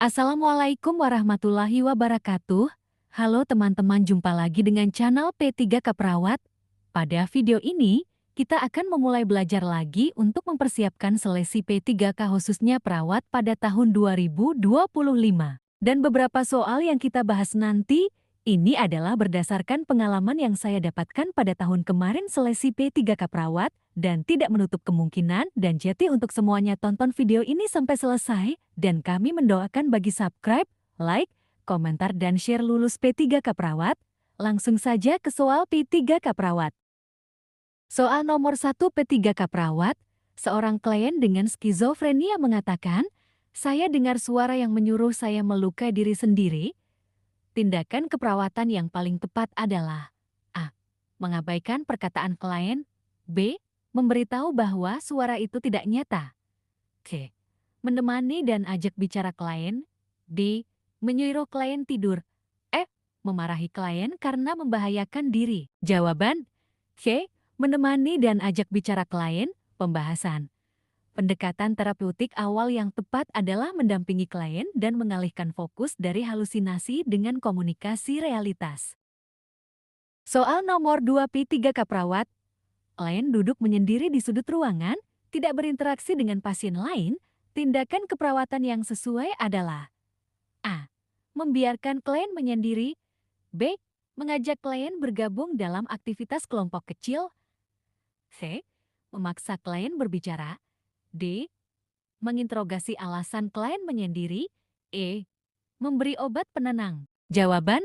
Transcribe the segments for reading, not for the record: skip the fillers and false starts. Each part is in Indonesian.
Assalamualaikum warahmatullahi wabarakatuh. Halo teman-teman, jumpa lagi dengan channel P3K Perawat. Pada video ini, kita akan memulai belajar lagi untuk mempersiapkan seleksi P3K khususnya perawat pada tahun 2025. Dan beberapa soal yang kita bahas nanti, ini adalah berdasarkan pengalaman yang saya dapatkan pada tahun kemarin seleksi P3K Perawat, dan tidak menutup kemungkinan dan jadi untuk semuanya tonton video ini sampai selesai dan kami mendoakan bagi subscribe, like, komentar dan share lulus P3K Perawat. Langsung saja ke soal P3K Perawat. Soal nomor 1 P3K Perawat, seorang klien dengan skizofrenia mengatakan, "Saya dengar suara yang menyuruh saya melukai diri sendiri." Tindakan keperawatan yang paling tepat adalah A. Mengabaikan perkataan klien. B. Memberitahu bahwa suara itu tidak nyata. C. Menemani dan ajak bicara klien. D. Menyuruh klien tidur. F. Memarahi klien karena membahayakan diri. Jawaban C. Menemani dan ajak bicara klien. Pembahasan. Pendekatan terapeutik awal yang tepat adalah mendampingi klien dan mengalihkan fokus dari halusinasi dengan komunikasi realitas. Soal nomor 2 P3K Perawat. Klien duduk menyendiri di sudut ruangan, tidak berinteraksi dengan pasien lain. Tindakan keperawatan yang sesuai adalah A. Membiarkan klien menyendiri. B. Mengajak klien bergabung dalam aktivitas kelompok kecil. C. Memaksa klien berbicara. D. Menginterogasi alasan klien menyendiri. E. Memberi obat penenang. Jawaban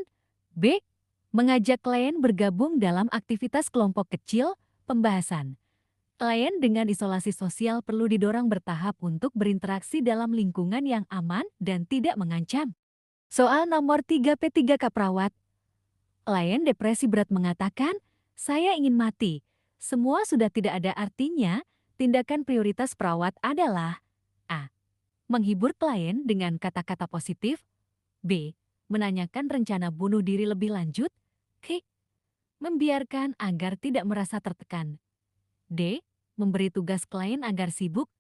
B. Mengajak klien bergabung dalam aktivitas kelompok kecil. Pembahasan. Klien dengan isolasi sosial perlu didorong bertahap untuk berinteraksi dalam lingkungan yang aman dan tidak mengancam. Soal nomor 3 P3K Perawat. Klien depresi berat mengatakan, "Saya ingin mati. Semua sudah tidak ada artinya." Tindakan prioritas perawat adalah A. Menghibur klien dengan kata-kata positif. B. Menanyakan rencana bunuh diri lebih lanjut. C. Membiarkan agar tidak merasa tertekan. D. Memberi tugas klien agar sibuk.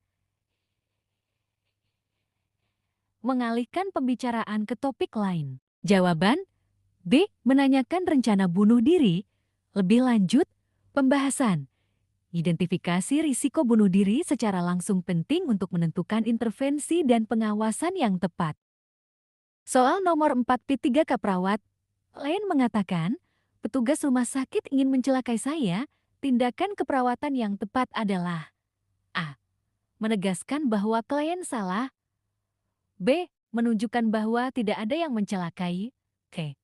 Mengalihkan pembicaraan ke topik lain. Jawaban B. Menanyakan rencana bunuh diri. Lebih lanjut, pembahasan. Identifikasi risiko bunuh diri secara langsung penting untuk menentukan intervensi dan pengawasan yang tepat. Soal nomor 4 P3K Perawat. Klien mengatakan, "Petugas rumah sakit ingin mencelakai saya." Tindakan keperawatan yang tepat adalah A. Menegaskan bahwa klien salah. B. Menunjukkan bahwa tidak ada yang mencelakai. C.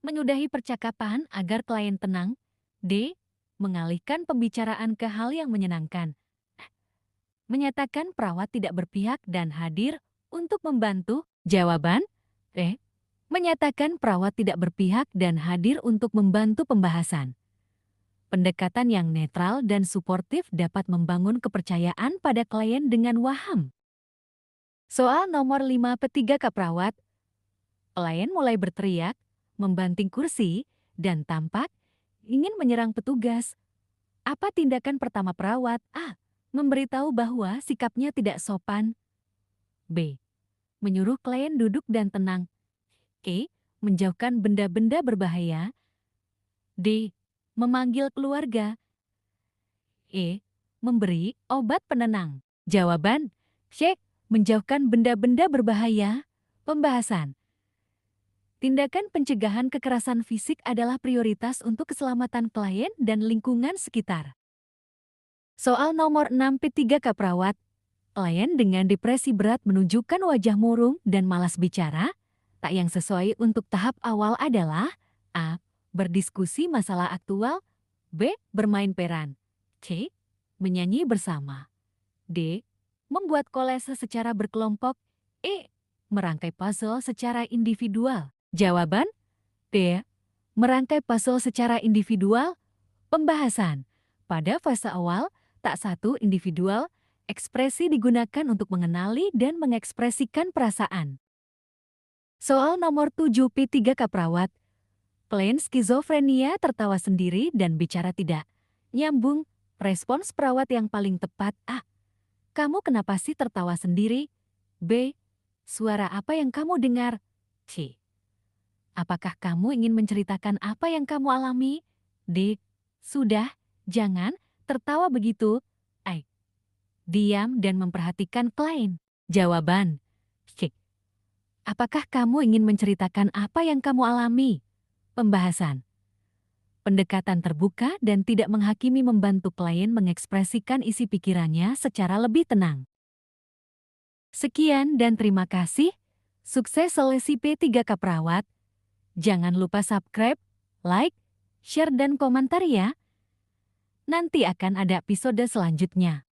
Menyudahi percakapan agar klien tenang. D. Mengalihkan pembicaraan ke hal yang menyenangkan. Menyatakan perawat tidak berpihak dan hadir untuk membantu. Jawaban E. Menyatakan perawat tidak berpihak dan hadir untuk membantu pembahasan. Pendekatan yang netral dan suportif dapat membangun kepercayaan pada klien dengan waham. Soal nomor 5 P3K Perawat. Klien mulai berteriak, membanting kursi, dan tampak ingin menyerang petugas. Apa tindakan pertama perawat? A. Memberitahu bahwa sikapnya tidak sopan. B. Menyuruh klien duduk dan tenang. E. Menjauhkan benda-benda berbahaya. D. Memanggil keluarga. E. Memberi obat penenang. Jawaban C. Menjauhkan benda-benda berbahaya. Pembahasan. Tindakan pencegahan kekerasan fisik adalah prioritas untuk keselamatan klien dan lingkungan sekitar. Soal nomor 6 P3K Perawat. Klien dengan depresi berat menunjukkan wajah murung dan malas bicara. Tak yang sesuai untuk tahap awal adalah A. Berdiskusi masalah aktual. B. Bermain peran. C. Menyanyi bersama. D. Membuat kolase secara berkelompok. E. Merangkai puzzle secara individual. Jawaban D. Merangkai puzzle secara individual. Pembahasan. Pada fase awal, tak satu individual, ekspresi digunakan untuk mengenali dan mengekspresikan perasaan. Soal nomor 7 P3K Perawat. Klien skizofrenia tertawa sendiri dan bicara tidak nyambung. Respons perawat yang paling tepat A. Kamu kenapa sih tertawa sendiri? B. Suara apa yang kamu dengar? C. Apakah kamu ingin menceritakan apa yang kamu alami? D. Sudah, jangan tertawa begitu. I. Diam dan memperhatikan klien. Jawaban. C. Apakah kamu ingin menceritakan apa yang kamu alami? Pembahasan. Pendekatan terbuka dan tidak menghakimi membantu klien mengekspresikan isi pikirannya secara lebih tenang. Sekian dan terima kasih. Sukses seleksi P3K Perawat. Jangan lupa subscribe, like, share dan komentar ya. Nanti akan ada episode selanjutnya.